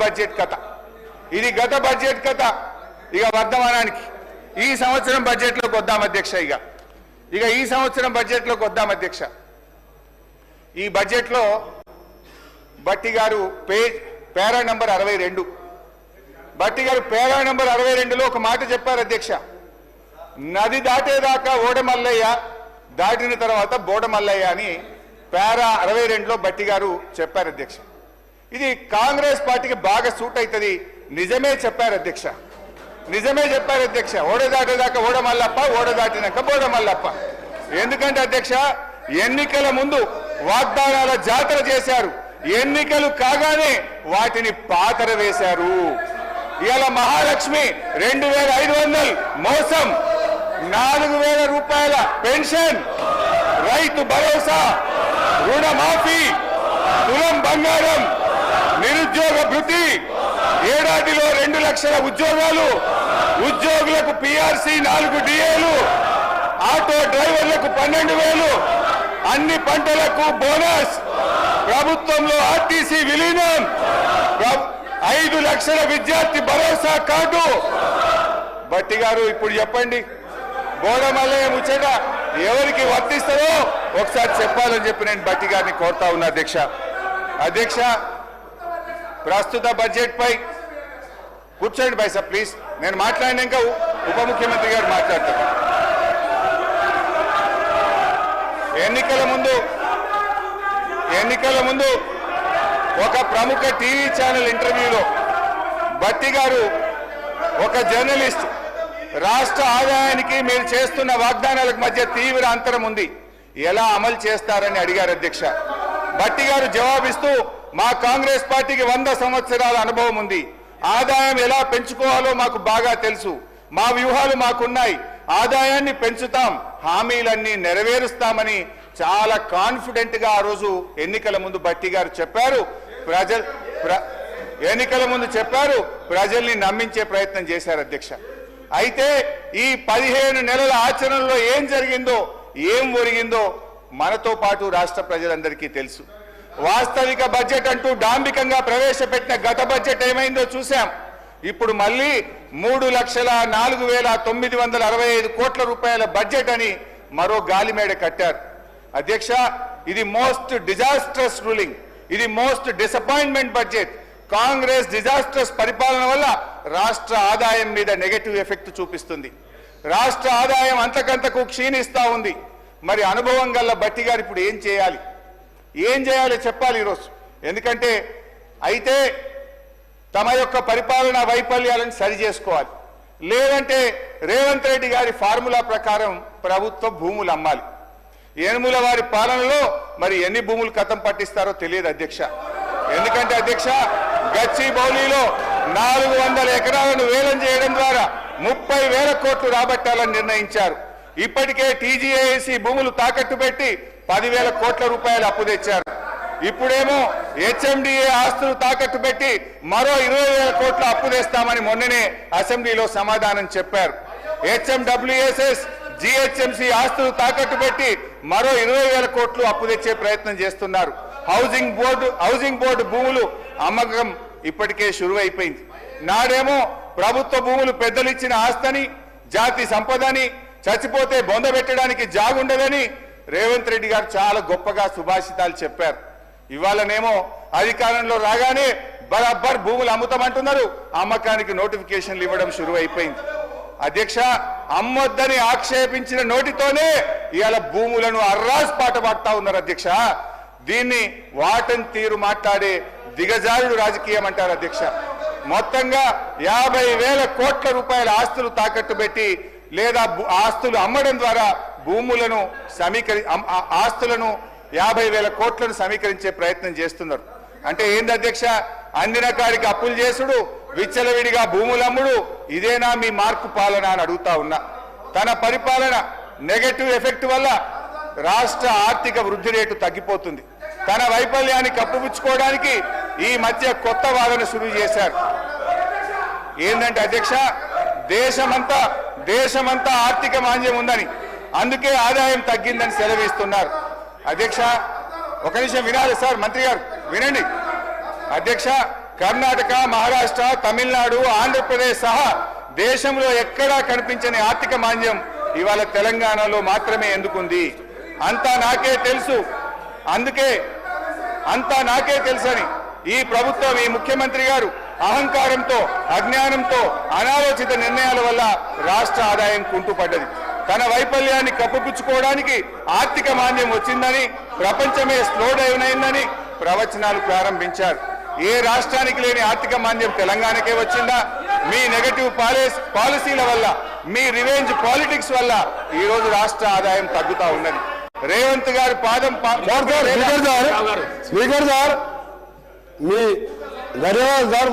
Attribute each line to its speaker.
Speaker 1: Budget కథ. ఇది గత బడ్జెట్ కథ. ఇక వర్ధమానానికి ఈ సంవత్సరం బడ్జెట్లోకి వద్దాం అధ్యక్ష. ఇక ఈ సంవత్సరం బడ్జెట్లోకి వద్దాం అధ్యక్ష. ఈ బడ్జెట్లో బట్టి గారు పేరా నంబర్ 62, బట్టి గారు పేరా నంబర్ 62లో ఒక మాట చెప్పారు అధ్యక్ష. నది దాటేదాకా ఓడమల్లయ్య, దాటిన తర్వాత బోడమల్లయ్య అని పేరా 62లో బట్టి గారు చెప్పారు అధ్యక్ష. ఇది కాంగ్రెస్ పార్టీకి బాగా సూట్ అవుతుంది. నిజమే చెప్పారు అధ్యక్ష, నిజమే చెప్పారు అధ్యక్ష. ఓడ దాటేదాకా ఓడమల్లప్ప, ఓడ దాటినాక బోడమల్లప్ప. ఎందుకంటే అధ్యక్ష, ఎన్నికల ముందు వాగ్దానాల జాతర చేశారు, ఎన్నికలు కాగానే వాటిని పాతర వేశారు. ఇవాళ మహాలక్ష్మి 2500 మోసం, 4000 రూపాయల పెన్షన్, రైతు భరోసా, రుణమాఫీ, తులం బంగారం, నిరుద్యోగ భృతి, ఏడాదిలో 2 లక్షల ఉద్యోగాలు, ఉద్యోగులకు పిఆర్సీ 4 డిఏలు, ఆటో డ్రైవర్లకు 12,000, అన్ని పంటలకు బోనస్, ప్రభుత్వంలో ఆర్టీసీ విలీనం, 5 లక్షల విద్యార్థి భరోసా కార్డు. బట్టి గారు ఇప్పుడు చెప్పండి, బోడమల్లయ్య ముచ్చట ఎవరికి వర్తిస్తుందో ఒకసారి చెప్పాలని చెప్పి నేను బట్టి గారిని కోరుతా ఉన్నా అధ్యక్ష. ప్రస్తుత బడ్జెట్ పై కూర్చోండి బైసా ప్లీజ్. నేను మాట్లాడినాక ఉప ముఖ్యమంత్రి గారు మాట్లాడతారు. ఎన్నికల ముందు ఒక ప్రముఖ టీవీ ఛానల్ ఇంటర్వ్యూలో బట్టి గారు ఒక జర్నలిస్ట్, రాష్ట్ర ఆదాయానికి మీరు చేస్తున్న వాగ్దానాలకు మధ్య తీవ్ర అంతరం ఉంది, ఎలా అమలు చేస్తారని అడిగారు అధ్యక్ష. బట్టి గారు జవాబిస్తూ, మా కాంగ్రెస్ పార్టీకి 100 సంవత్సరాల అనుభవం ఉంది, ఆదాయం ఎలా పెంచుకోవాలో మాకు బాగా తెలుసు, మా వ్యూహాలు మాకున్నాయి, ఆదాయాన్ని పెంచుతాం, హామీలన్నీ నెరవేరుస్తామని చాలా కాన్ఫిడెంట్ గా ఆ రోజు ఎన్నికల ముందు బట్టి గారు చెప్పారు. ప్రజల్ని నమ్మించే ప్రయత్నం చేశారు అధ్యక్ష. అయితే ఈ 15 నెలల ఆచరణలో ఏం జరిగిందో, ఏం ఒరిగిందో మనతో పాటు రాష్ట్ర ప్రజలందరికీ తెలుసు. వాస్తవిక బడ్జెట్ అంటూ డాంబికంగా ప్రవేశపెట్టిన గత బడ్జెట్ ఏమైందో చూశాం. ఇప్పుడు మళ్ళీ 3,04,965 కోట్ల రూపాయల బడ్జెట్ అని మరో గాలిమేడ కట్టారు అధ్యక్ష. ఇది మోస్ట్ డిజాస్ట్రస్ రూలింగ్, ఇది most disappointment budget. Congress disastrous పరిపాలన వల్ల రాష్ట్ర ఆదాయం మీద నెగటివ్ ఎఫెక్ట్ చూపిస్తుంది. రాష్ట్ర ఆదాయం అంతకంతకు క్షీణిస్తా ఉంది. మరి అనుభవం గల్ల బట్టి గారు ఇప్పుడు ఏం చేయాలి చెప్పాలి ఈరోజు. ఎందుకంటే అయితే తమ యొక్క పరిపాలన వైఫల్యాలను సరి చేసుకోవాలి, లేదంటే రేవంత్ రెడ్డి గారి ఫార్ములా ప్రకారం ప్రభుత్వ భూములు అమ్మాలి. ఏనుముల వారి పాలనలో మరి ఎన్ని భూములు కథం పట్టిస్తారో తెలియదు అధ్యక్ష. ఎందుకంటే అధ్యక్ష, గచ్చిబౌలిలో 400 ఎకరాలను వేలం చేయడం ద్వారా 30,000 కోట్లు రాబట్టాలని నిర్ణయించారు. ఇప్పటికే టీజీఏసీ భూములు తాకట్టు పెట్టి 10,000 కోట్ల రూపాయలు అప్పు తెచ్చారు. ఇప్పుడేమో హెచ్ఎండిఏ ఆస్తులు తాకట్టు పెట్టి మరో 20,000 కోట్ల అప్పు తెస్తామని మొన్ననే అసెంబ్లీలో సమాధానం చెప్పారు. హెచ్ఎండబ్ల్యూఎస్ఎస్, జిహెచ్ఎంసీ ఆస్తులు తాకట్టు పెట్టి మరో 20,000 కోట్లు అప్పు తెచ్చే ప్రయత్నం చేస్తున్నారు. హౌసింగ్ బోర్డు భూములు అమ్మకం ఇప్పటికే షురువైపోయింది. నాడేమో ప్రభుత్వ భూములు పెద్దలు ఇచ్చిన ఆస్తని, జాతి సంపదని, చచ్చిపోతే బొందబెట్టడానికి జాగుండదని రేవంత్ రెడ్డి గారు చాలా గొప్పగా సుభాషితాలు చెప్పారు. ఇవాళనేమో అధికారంలో రాగానే బరాబర్ భూములు అమ్ముతామంటున్నారు, అమ్మకానికి నోటిఫికేషన్లు ఇవ్వడం షురువైపోయింది. అధ్యక్ష, అమ్మొద్దని ఆక్షేపించిన నోటితోనే ఇవాళ భూములను అర్రాస్ పాట పాడుతా ఉన్నారు అధ్యక్ష. దీన్ని వాటన్ తీరు మాట్లాడే దిగజారుడు రాజకీయం అంటారు అధ్యక్ష. మొత్తంగా 50,000 కోట్ల రూపాయల ఆస్తులు తాకట్టు పెట్టి లేదా ఆస్తులు అమ్మడం ద్వారా భూములను ఆస్తులను 50,000 కోట్లను సమీకరించే ప్రయత్నం చేస్తున్నారు. అంటే ఏంది అధ్యక్ష, అందిన కాడికి అప్పులు చేసుడు, విచ్చలవిడిగా భూములమ్ముడు, ఇదేనా మీ మార్కు పాలన అని అడుగుతా ఉన్నా. తన పరిపాలన నెగటివ్ ఎఫెక్ట్ వల్ల రాష్ట్ర ఆర్థిక వృద్ధి రేటు తగ్గిపోతుంది. తన వైఫల్యాన్ని కప్పుపుచ్చుకోవడానికి ఈ మధ్య కొత్త వాదన శురు చేశారు. ఏంటంటే అధ్యక్ష, దేశమంతా ఆర్థిక మాంద్యం ఉందని, అందుకే ఆదాయం తగ్గిందని సెలవిస్తున్నారు. అధ్యక్ష, ఒక నిమిషం వినాలి సార్, మంత్రి గారు వినండి. అధ్యక్ష, కర్ణాటక, మహారాష్ట్ర, తమిళనాడు, ఆంధ్రప్రదేశ్ సహా దేశంలో ఎక్కడా కనిపించని ఆర్థిక మాంద్యం ఇవాళ తెలంగాణలో మాత్రమే ఎందుకుంది? అంతా నాకే తెలుసు, అందుకే అంతా నాకే తెలుసని ఈ ప్రభుత్వం, ఈ ముఖ్యమంత్రి గారు అహంకారంతో, అజ్ఞానంతో, అనాలోచిత నిర్ణయాల వల్ల రాష్ట్ర ఆదాయం కుంటుపడ్డది. తన వైఫల్యాన్ని కప్పుపుచ్చుకోవడానికి ఆర్థిక మాంద్యం వచ్చిందని, ప్రపంచమే స్లో డౌన్ అయిందని ప్రవచనాలు ప్రారంభించారు. ఏ రాష్ట్రానికి లేని ఆర్థిక మాంద్యం తెలంగాణకే వచ్చిందా? మీ నెగటివ్ పాలసీల వల్ల, మీ రివెంజ్ పాలిటిక్స్ వల్ల ఈ రోజు రాష్ట్ర ఆదాయం తగ్గుతా ఉన్నది. రేవంత్ గారు
Speaker 2: స్పీకర్ సార్ మీ ధన్యవాదాలు సార్.